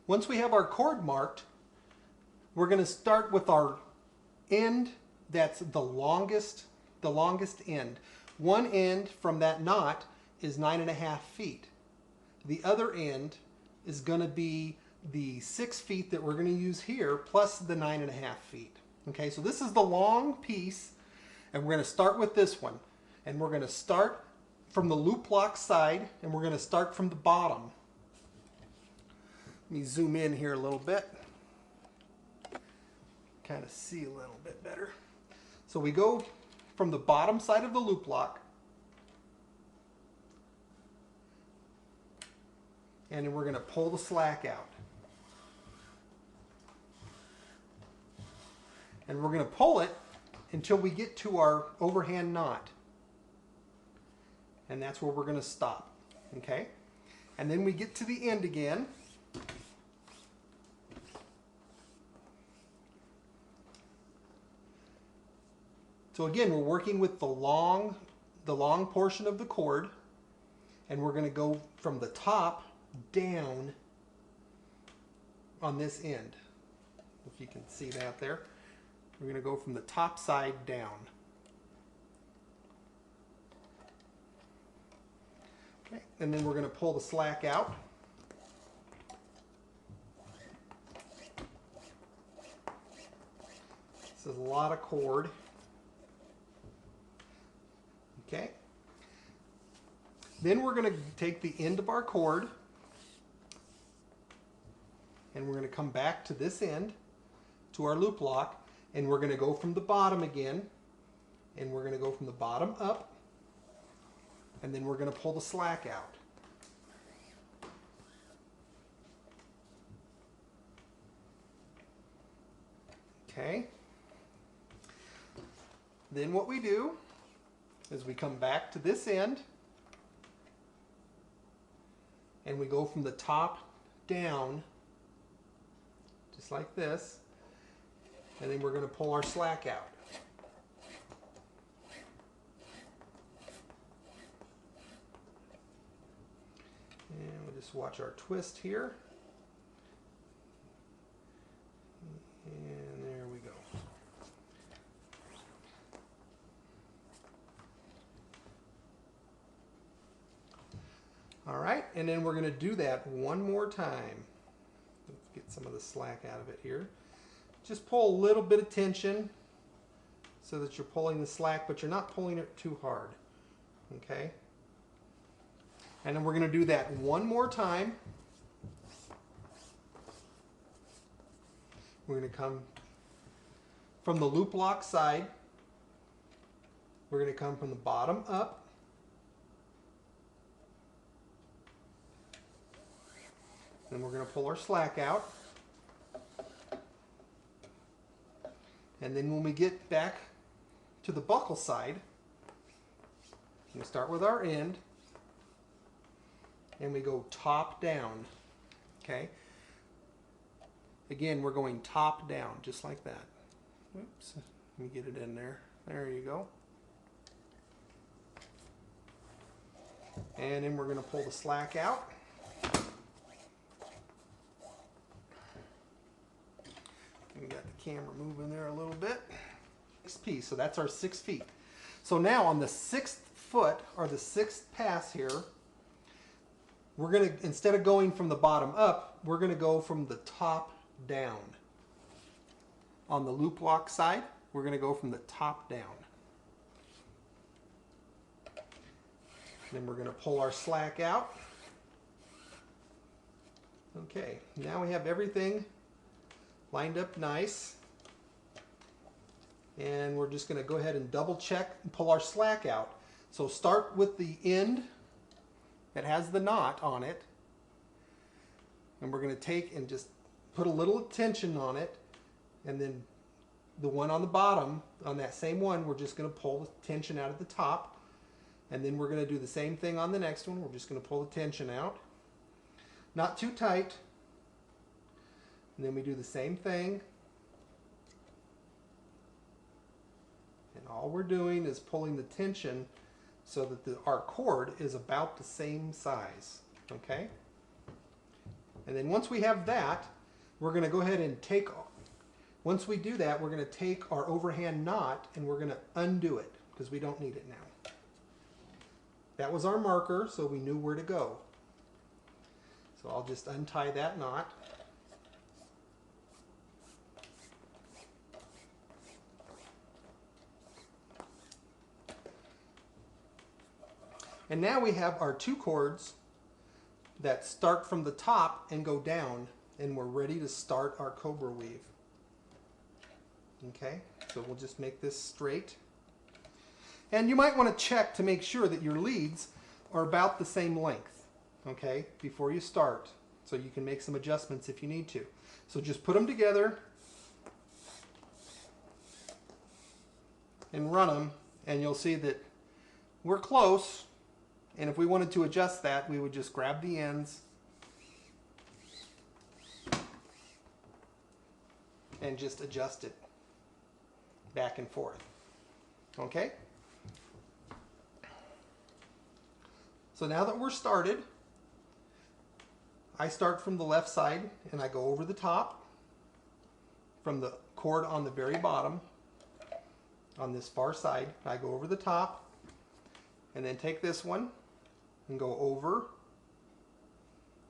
Once we have our cord marked, we're going to start with our end that's the longest end. One end from that knot is 9.5 feet. The other end is going to be the 6 feet that we're going to use here plus the 9.5 feet. Okay, so this is the long piece, and we're going to start with this one. And we're going to start from the loop lock side, and we're going to start from the bottom. Let me zoom in here a little bit. Kind of see a little bit better. So we go from the bottom side of the loop lock, and then we're going to pull the slack out. And we're going to pull it until we get to our overhand knot. And that's where we're going to stop. Okay? And then we get to the end again. So again, we're working with the long portion of the cord, and we're going to go from the top down on this end. If you can see that there. We're going to go from the top side down. Okay, and then we're going to pull the slack out. This is a lot of cord. Okay. Then we're going to take the end of our cord, and we're going to come back to this end, to our loop lock, and we're going to go from the bottom again, and we're going to go from the bottom up, and then we're going to pull the slack out. Okay. Then what we do is we come back to this end, and we go from the top down, just like this, and then we're going to pull our slack out. And we'll just watch our twist here. And there we go. All right, and then we're going to do that one more time. Let's get some of the slack out of it here. Just pull a little bit of tension so that you're pulling the slack, but you're not pulling it too hard. Okay? And then we're going to do that one more time. We're going to come from the loop lock side. We're going to come from the bottom up. Then we're going to pull our slack out. And then when we get back to the buckle side, we start with our end, and we go top down. Okay? Again, we're going top down, just like that. Oops, let me get it in there. There you go. And then we're going to pull the slack out. We got the camera moving there a little bit. 6 piece, so that's our 6 feet. So now on the 6th foot, or the 6th pass here, we're going to, instead of going from the bottom up, we're going to go from the top down. On the loop lock side, we're going to go from the top down. Then we're going to pull our slack out. Okay, now we have everything lined up nice, and we're just going to go ahead and double check and pull our slack out. So start with the end that has the knot on it, and we're going to take and just put a little tension on it, and then the one on the bottom, on that same one, we're just going to pull the tension out at the top, and then we're going to do the same thing on the next one. We're just going to pull the tension out, not too tight. And then we do the same thing. And all we're doing is pulling the tension so that our cord is about the same size. Okay? And then once we have that, we're going to go ahead and take, once we do that, we're going to take our overhand knot and we're going to undo it because we don't need it now. That was our marker, so we knew where to go. So I'll just untie that knot. And now we have our two cords that start from the top and go down, and we're ready to start our COBRA weave. Okay, so we'll just make this straight. And you might want to check to make sure that your leads are about the same length, okay, before you start. So you can make some adjustments if you need to. So just put them together and run them, and you'll see that we're close. And if we wanted to adjust that, we would just grab the ends and just adjust it back and forth. Okay? So now that we're started, I start from the left side and I go over the top from the cord on the very bottom on this far side. I go over the top and then take this one and go over,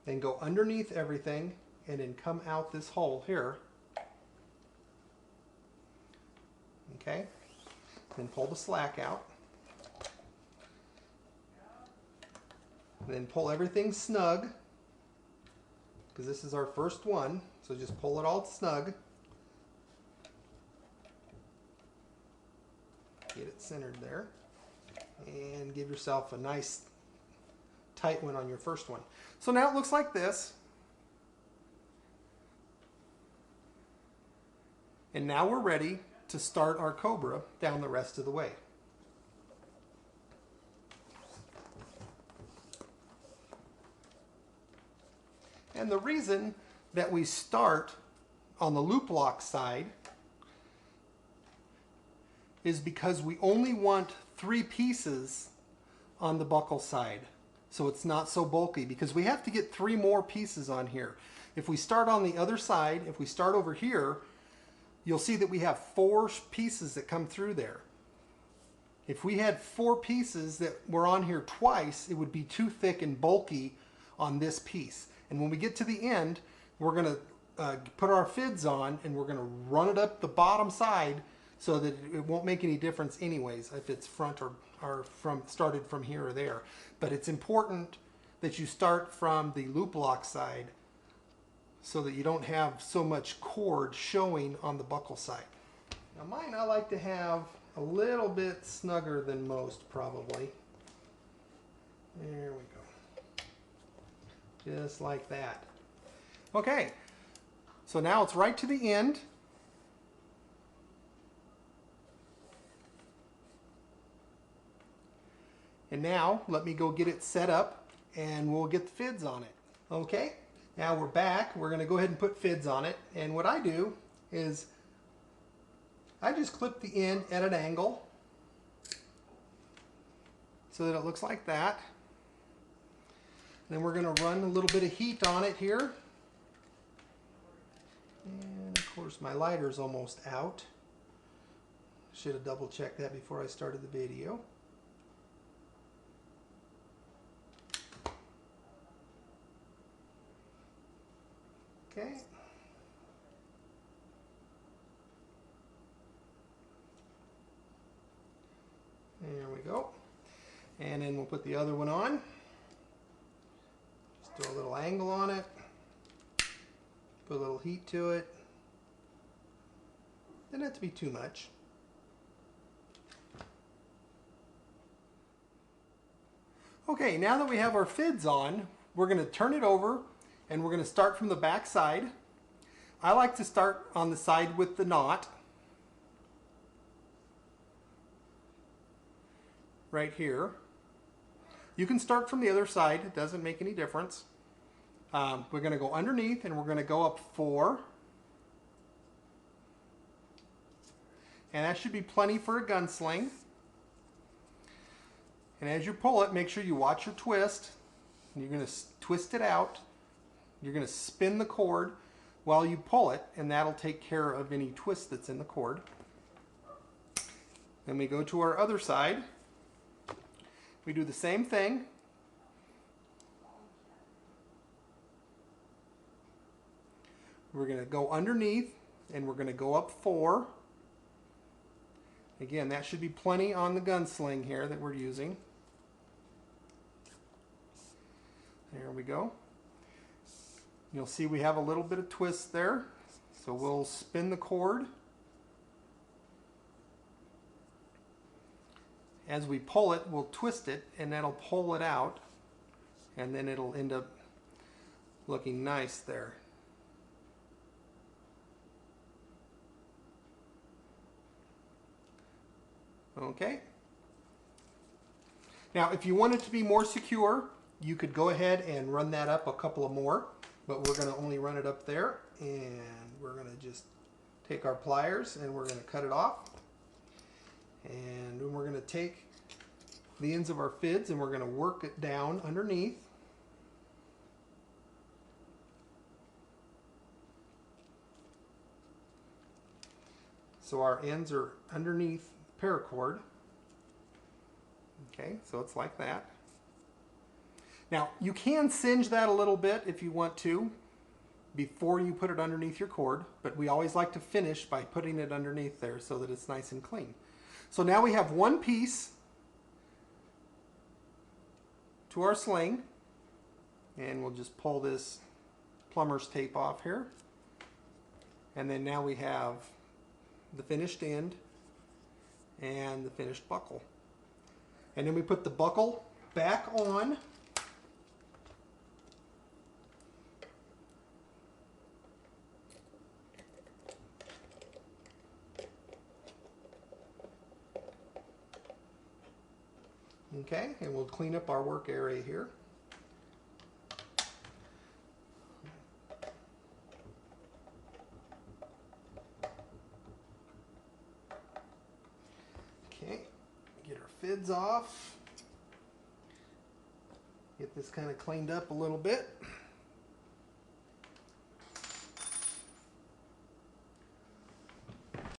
then go underneath everything and then come out this hole here. Okay, then pull the slack out. And then pull everything snug, because this is our first one, so just pull it all snug. Get it centered there. And give yourself a nice tight one on your first one. So now it looks like this. And now we're ready to start our COBRA down the rest of the way. And the reason that we start on the loop lock side is because we only want 3 pieces on the buckle side, so it's not so bulky, because we have to get 3 more pieces on here. If we start on the other side, if we start over here, you'll see that we have 4 pieces that come through there. If we had 4 pieces that were on here twice, it would be too thick and bulky on this piece. And when we get to the end, we're going to put our fids on and we're going to run it up the bottom side so that it won't make any difference anyways if it's front or started from here or there. But it's important that you start from the loop lock side so that you don't have so much cord showing on the buckle side. Now mine I like to have a little bit snugger than most, probably. There we go. Just like that. Okay, so now it's right to the end. And now let me go get it set up and we'll get the fids on it. Okay, now we're back. We're going to go ahead and put fids on it. And what I do is I just clip the end at an angle so that it looks like that. Then we're going to run a little bit of heat on it here. And of course my lighter's almost out. Should have double checked that before I started the video. Okay. There we go. And then we'll put the other one on. Just throw a little angle on it. Put a little heat to it. Doesn't have to be too much. Okay, now that we have our fids on, we're going to turn it over and we're going to start from the back side. I like to start on the side with the knot. Right here. You can start from the other side, it doesn't make any difference. We're going to go underneath and we're going to go up 4. And that should be plenty for a gun sling. And as you pull it, make sure you watch your twist. And you're going to twist it out you're going to spin the cord while you pull it, and that'll take care of any twist that's in the cord. Then we go to our other side. We do the same thing. We're going to go underneath, and we're going to go up 4. Again, that should be plenty on the gun sling here that we're using. There we go. You'll see we have a little bit of twist there. So we'll spin the cord. As we pull it, we'll twist it, and that'll pull it out, and then it'll end up looking nice there. Okay. Now, if you want it to be more secure, you could go ahead and run that up a couple of more, but we're going to only run it up there, and we're going to just take our pliers and we're going to cut it off. And then we're going to take the ends of our fids and we're going to work it down underneath. So our ends are underneath the paracord. Okay, so it's like that. Now, you can singe that a little bit if you want to before you put it underneath your cord, but we always like to finish by putting it underneath there so that it's nice and clean. So now we have one piece to our sling, and we'll just pull this plumber's tape off here. And then now we have the finished end and the finished buckle. And then we put the buckle back on. Okay, and we'll clean up our work area here. Okay, get our fids off. Get this kind of cleaned up a little bit.